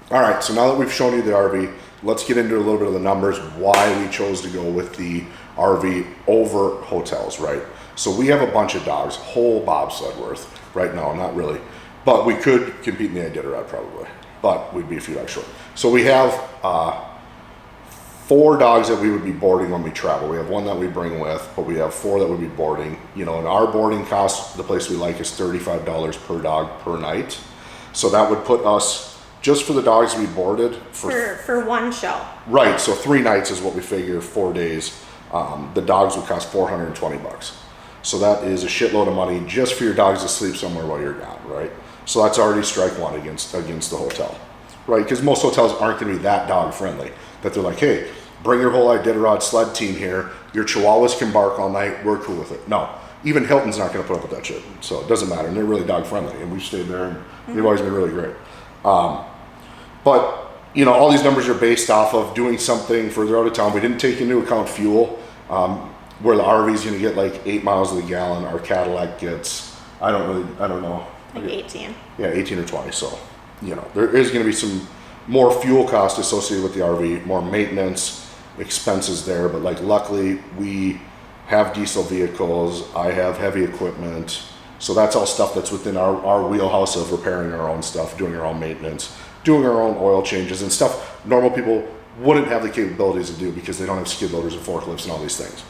All right, so now that we've shown you the RV, let's get into a little bit of the numbers, why we chose to go with the RV over hotels, right? So we have a bunch of dogs, whole bobsled worth right now, not really, but we could compete in the Iditarod probably, but we'd be a few dogs short. So we have 4 dogs that we would be boarding when we travel. We have 1 that we bring with, but we have 4 that would be boarding. You know, and our boarding cost, the place we like, is $35 per dog per night. So that would put us, just for the dogs we boarded for one show. Right, so 3 nights is what we figure, 4 days. The dogs would cost $420. So that is a shitload of money just for your dogs to sleep somewhere while you're gone, right? So that's already strike one against the hotel, right? Because most hotels aren't going to be that dog friendly that they're like, hey, bring your whole Iditarod sled team here. Your Chihuahuas can bark all night. We're cool with it. No, even Hilton's not going to put up with that shit. So it doesn't matter, and they're really dog friendly, and we've stayed there, and they've always been really great. But, you know, all these numbers are based off of doing something further out of town. We didn't take into account fuel, where the RV is going to get like 8 miles to the gallon. Our Cadillac gets, I don't know. Like 18. Yeah, 18 or 20. So, you know, there is going to be some more fuel cost associated with the RV, more maintenance expenses there. But like, luckily we have diesel vehicles. I have heavy equipment. So that's all stuff that's within our wheelhouse of repairing our own stuff, doing our own maintenance, doing our own oil changes and stuff normal people wouldn't have the capabilities to do because they don't have skid loaders and forklifts and all these things.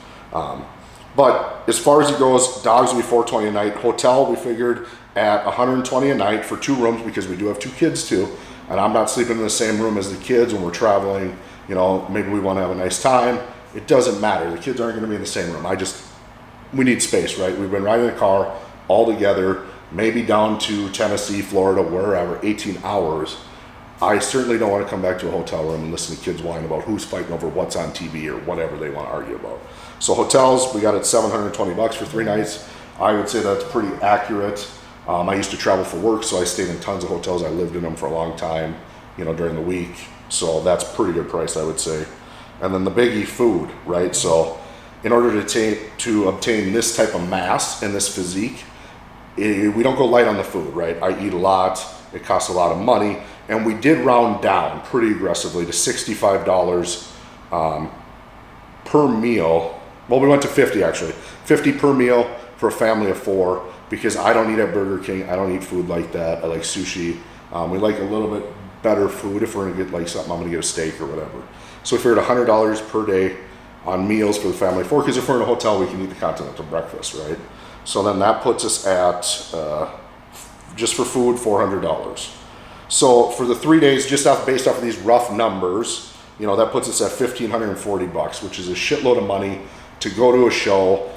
But as far as it goes, dogs will be $420 a night. Hotel, we figured at $120 a night for 2 rooms because we do have 2 kids too. And I'm not sleeping in the same room as the kids when we're traveling. You know, maybe we want to have a nice time. It doesn't matter. The kids aren't going to be in the same room. We need space, right? We've been riding a car all together, maybe down to Tennessee, Florida, wherever, 18 hours. I certainly don't want to come back to a hotel room and listen to kids whine about who's fighting over what's on TV or whatever they want to argue about. So hotels, we got it $720 for 3 nights. I would say that's pretty accurate. I used to travel for work, so I stayed in tons of hotels. I lived in them for a long time, you know, during the week. So that's a pretty good price, I would say. And then the biggie, food, right? So in order to obtain this type of mass and this physique, we don't go light on the food, right? I eat a lot. It costs a lot of money. And we did round down pretty aggressively to $65 per meal. Well, we went to 50 actually. 50 per meal for a family of 4 because I don't eat at Burger King. I don't eat food like that. I like sushi. We like a little bit better food. If we're gonna get like something, I'm gonna get a steak or whatever. So we figured $100 per day on meals for the family of 4 because if we're in a hotel, we can eat the continental breakfast, right? So then that puts us at, just for food, $400. So for the 3 days, just based off of these rough numbers, you know, that puts us at $1,540, which is a shitload of money to go to a show,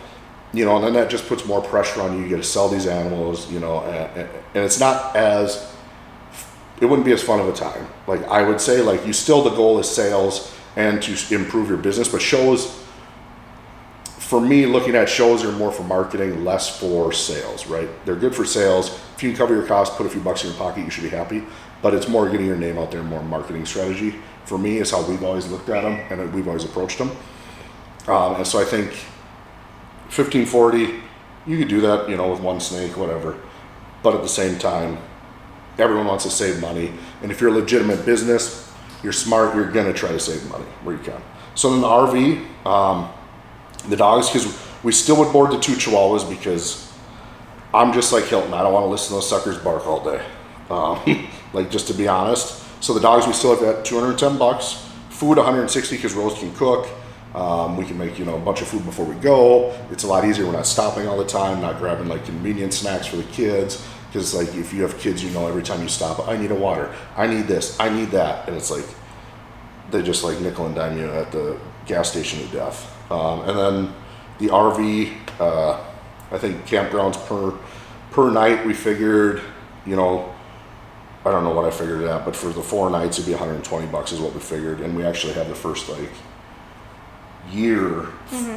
you know, and then that just puts more pressure on you. You got to sell these animals, you know, and it's not as, it wouldn't be as fun of a time. Like I would say, like the goal is sales and to improve your business, but shows, for me, looking at shows are more for marketing, less for sales, right? They're good for sales. If you can cover your costs, put a few bucks in your pocket, you should be happy. But it's more getting your name out there, more marketing strategy. For me, is how we've always looked at them and we've always approached them. And so I think $1,540, you could do that, you know, with 1 snake, whatever. But at the same time, everyone wants to save money. And if you're a legitimate business, you're smart, you're gonna try to save money where you can. So in the RV, the dogs, because we still would board the 2 Chihuahuas because I'm just like Hilton. I don't want to listen to those suckers bark all day. Like, just to be honest. So the dogs we still have at $210. Food $160 because Rose can cook. We can make, you know, a bunch of food before we go. It's a lot easier. We're not stopping all the time, not grabbing like convenience snacks for the kids. Because like if you have kids, you know, every time you stop, I need a water, I need this, I need that, and it's like they just like nickel and dime you at the gas station to death. And then the RV, I think campgrounds per night, we figured, you know, I don't know what I figured it at, but for the 4 nights, it'd be $120 is what we figured. And we actually have the first like year,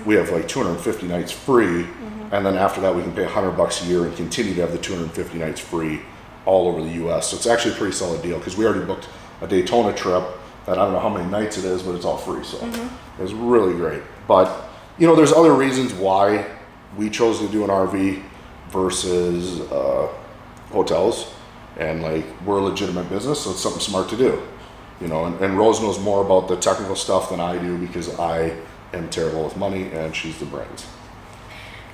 we have like 250 nights free. And then after that, we can pay $100 a year and continue to have the 250 nights free all over the US. So it's actually a pretty solid deal because we already booked a Daytona trip that I don't know how many nights it is, but it's all free. So it's really great. But, you know, there's other reasons why we chose to do an RV versus hotels. And like, we're a legitimate business, so it's something smart to do. You know, and Rose knows more about the technical stuff than I do because I am terrible with money and she's the brains.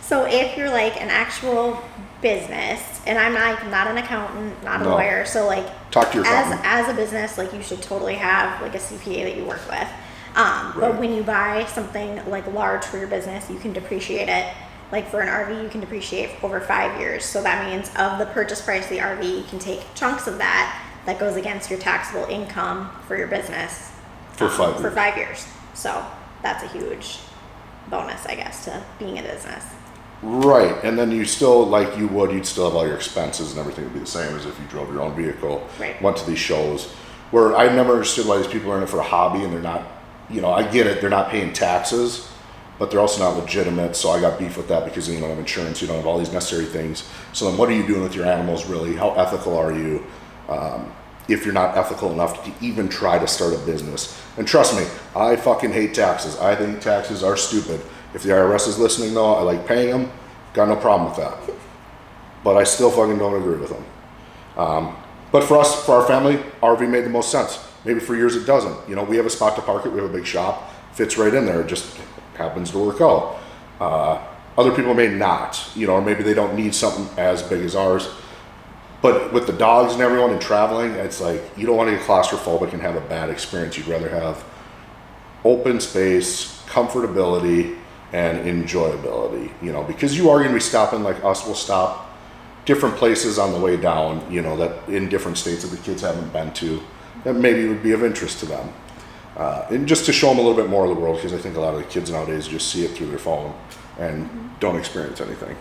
So if you're like an actual business, and I'm not an accountant, not a No. lawyer, so like Talk to your accountant. as a business, like you should totally have like a CPA that you work with. Right. But when you buy something like large for your business, you can depreciate it. Like for an RV, you can depreciate over 5 years. So that means of the purchase price of the RV, you can take chunks of that goes against your taxable income for your business For 5 for years. 5 years. So that's a huge bonus, I guess, to being a business. Right, and then you still, like you would, you'd still have all your expenses and everything would be the same as if you drove your own vehicle, Right. went to these shows. Where I never understood why these people are in it for a hobby and they're not, you know, I get it, they're not paying taxes, but they're also not legitimate, so I got beef with that because you don't have insurance, you don't have all these necessary things. So then what are you doing with your animals really? How ethical are you? If you're not ethical enough to even try to start a business. And trust me, I fucking hate taxes. I think taxes are stupid. If the IRS is listening though, I like paying them. Got no problem with that. But I still fucking don't agree with them. But for us, for our family, RV made the most sense. Maybe for years it doesn't. You know, we have a spot to park it. We have a big shop. Fits right in there. It just happens to work out. Other people may not, you know, or maybe they don't need something as big as ours. But with the dogs and everyone and traveling, it's like you don't want to get claustrophobic and have a bad experience. You'd rather have open space, comfortability, and enjoyability, you know, because you are going to be stopping, like us, we'll stop different places on the way down, you know, that in different states that the kids haven't been to, that maybe would be of interest to them. And just to show them a little bit more of the world, because I think a lot of the kids nowadays just see it through their phone and don't experience anything.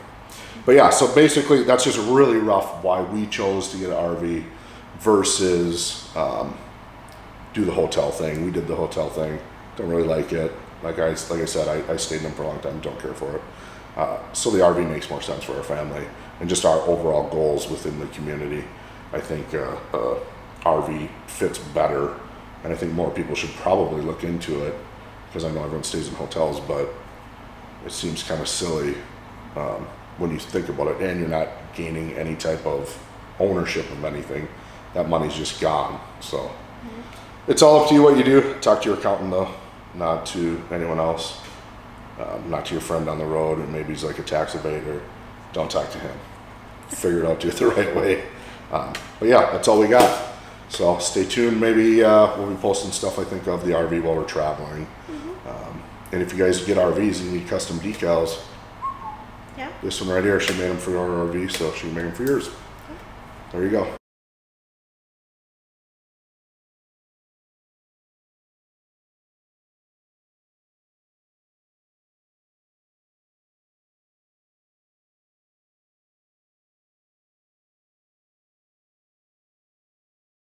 But yeah, so basically that's just really rough why we chose to get an RV versus do the hotel thing. We did the hotel thing. Don't really like it. Like I said, I stayed in them for a long time. Don't care for it. So the RV makes more sense for our family and just our overall goals within the community. I think RV fits better, and I think more people should probably look into it because I know everyone stays in hotels, but it seems kind of silly when you think about it, and you're not gaining any type of ownership of anything. That money's just gone. So it's all up to you what you do. Talk to your accountant though, not to anyone else. Not to your friend down the road, and maybe he's like a tax evader. Don't talk to him. Figure it out, do it the right way. But yeah, that's all we got. So stay tuned. Maybe we'll be posting stuff I think of the RV while we're traveling. And if you guys get RVs and you need custom decals, Yeah. this one right here, she made them for your RV, so she made them for yours. There you go.